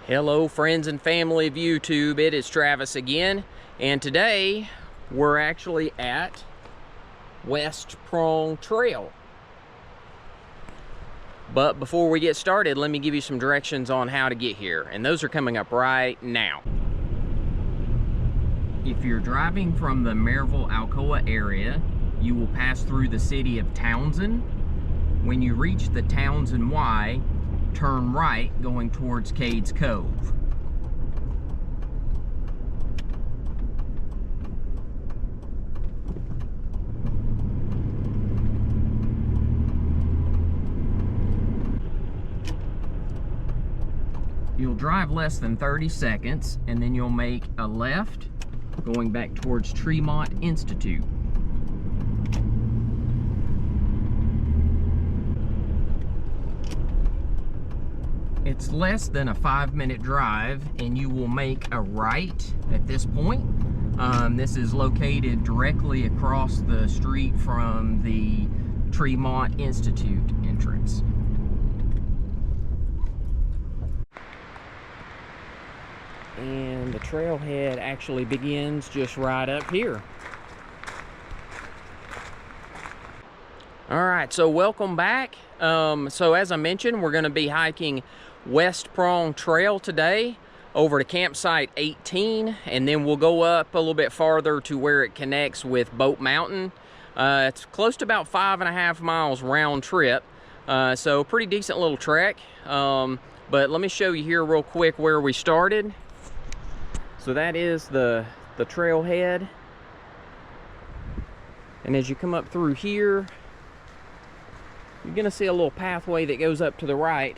Hello friends and family of YouTube, it is Travis again, and today we're actually at West Prong Trail. But before we get started, let me give you some directions on how to get here, and those are coming up right now. If you're driving from the Maryville-Alcoa area, you will pass through the city of Townsend. When you reach the Townsend Y, turn right going towards Cades Cove. You'll drive less than 30 seconds and then you'll make a left going back towards Tremont Institute. It's less than a 5-minute drive and you will make a right at this point. This is located directly across the street from the Tremont Institute entrance. And the trailhead actually begins just right up here. All right, so welcome back. So as I mentioned, we're going to be hiking West Prong Trail today over to campsite 18, and then we'll go up a little bit farther to where it connects with Bote Mountain. It's close to about 5.5 miles round trip, so pretty decent little trek. But let me show you here real quick where we started. So that is the trailhead, and as you come up through here, you're gonna see a little pathway that goes up to the right.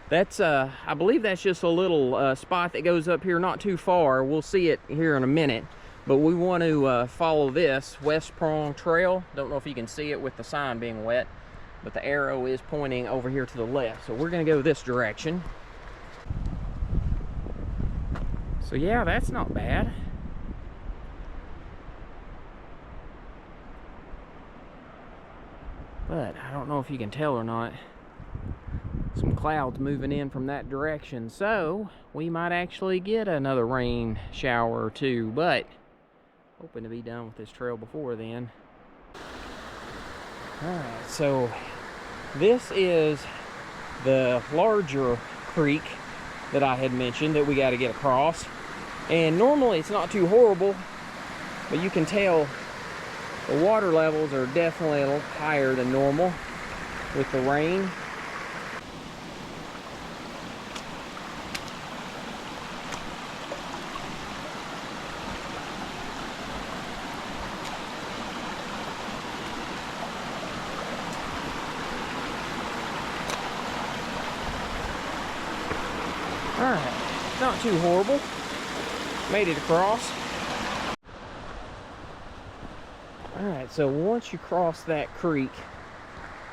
That's I believe that's just a little spot that goes up here not too far. We'll see it here in a minute, but we want to follow this West Prong Trail. Don't know if you can see it with the sign being wet, but the arrow is pointing over here to the left, so we're gonna go this direction. So yeah, that's not bad. But I don't know if you can tell or not. Some clouds moving in from that direction, so we might actually get another rain shower or two, but hoping to be done with this trail before then. Alright, so this is the larger creek that I had mentioned that we got to get across. And normally it's not too horrible, but you can tell the water levels are definitely a little higher than normal with the rain. Alright, not too horrible. Made it across. Alright, so once you cross that creek,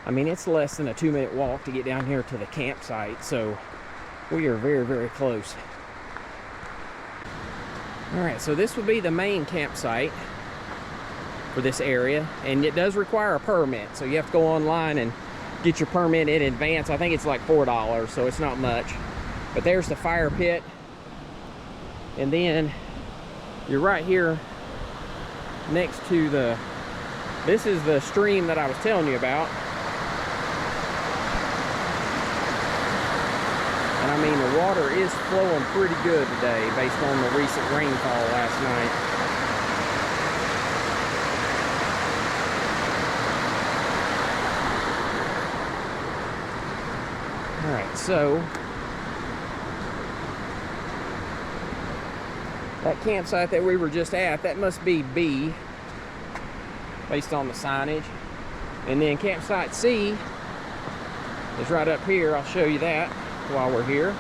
I mean, it's less than a 2-minute walk to get down here to the campsite, so we are very, very close. Alright, so this would be the main campsite for this area, and it does require a permit, so you have to go online and get your permit in advance. I think it's like $4, so it's not much. But there's the fire pit, and then you're right here next to this is the stream that I was telling you about. And I mean, the water is flowing pretty good today based on the recent rainfall last night. All right, so that campsite that we were just at, that must be B, based on the signage. And then campsite C is right up here. I'll show you that while we're here.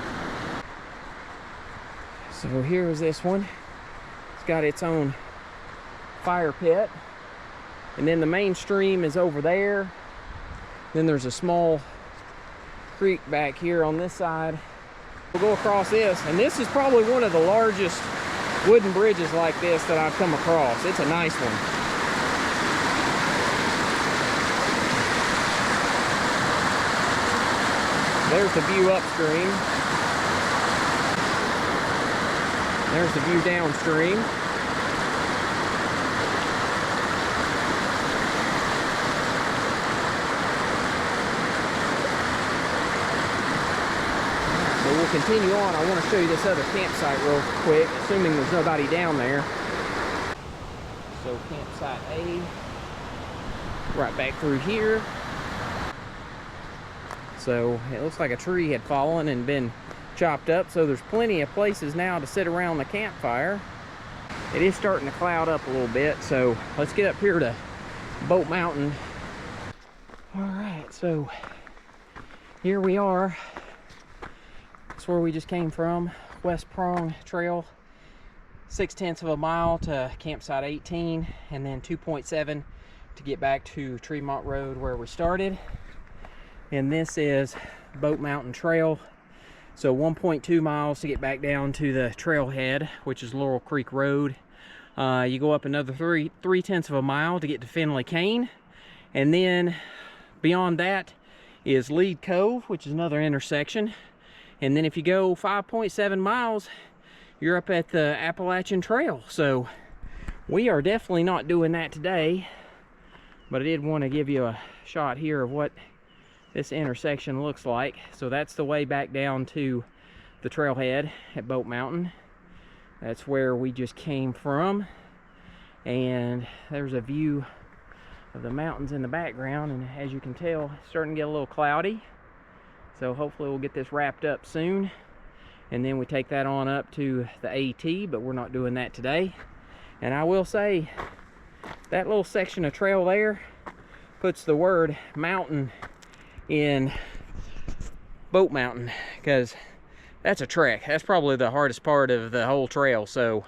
So here's this one. It's got its own fire pit. And then the main stream is over there. Then there's a small creek back here on this side. We'll go across this, and this is probably one of the largest wooden bridges like this that I've come across. It's a nice one. There's the view upstream. There's the view downstream. But we'll continue on. I want to show you this other campsite real quick, assuming there's nobody down there. So campsite A, right back through here. So it looks like a tree had fallen and been chopped up, so there's plenty of places now to sit around the campfire. It is starting to cloud up a little bit, so let's get up here to Bote Mountain. All right, so here we are. That's where we just came from, West Prong Trail. 0.6 of a mile to campsite 18, and then 2.7 to get back to Tremont Road where we started. And this is Bote Mountain Trail. So 1.2 miles to get back down to the trailhead, which is Laurel Creek Road. You go up another 3/10 of a mile to get to Finley Cane. And then beyond that is Lead Cove, which is another intersection. And then if you go 5.7 miles, you're up at the Appalachian Trail. So we are definitely not doing that today, but I did want to give you a shot here of what this intersection looks like. So that's the way back down to the trailhead at Bote Mountain. That's where we just came from, and there's a view of the mountains in the background, and as you can tell, it's starting to get a little cloudy. So hopefully we'll get this wrapped up soon, and then we take that on up to the AT, but we're not doing that today. And I will say, that little section of trail there puts the word mountain in Bote Mountain, because that's a trek. That's probably the hardest part of the whole trail. So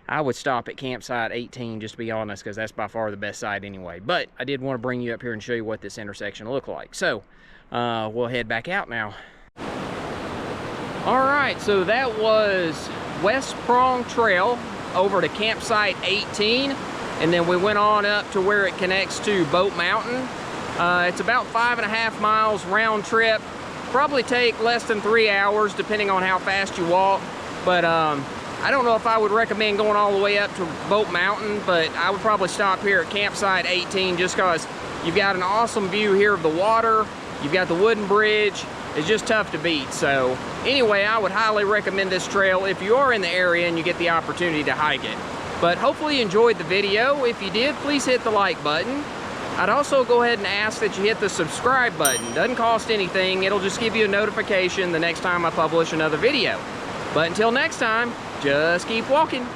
I would stop at campsite 18, just to be honest, because that's by far the best site anyway. But I did want to bring you up here and show you what this intersection looked like. So we'll head back out now. All right, so that was West Prong Trail over to campsite 18, and then we went on up to where it connects to Bote Mountain. It's about 5.5 miles round trip. Probably take less than 3 hours depending on how fast you walk. But I don't know if I would recommend going all the way up to Bote Mountain, but I would probably stop here at campsite 18 just because you've got an awesome view here of the water. You've got the wooden bridge. It's just tough to beat. So anyway, I would highly recommend this trail if you are in the area and you get the opportunity to hike it. But hopefully you enjoyed the video. If you did, please hit the like button. I'd also go ahead and ask that you hit the subscribe button. Doesn't cost anything. It'll just give you a notification the next time I publish another video. But until next time, just keep walking.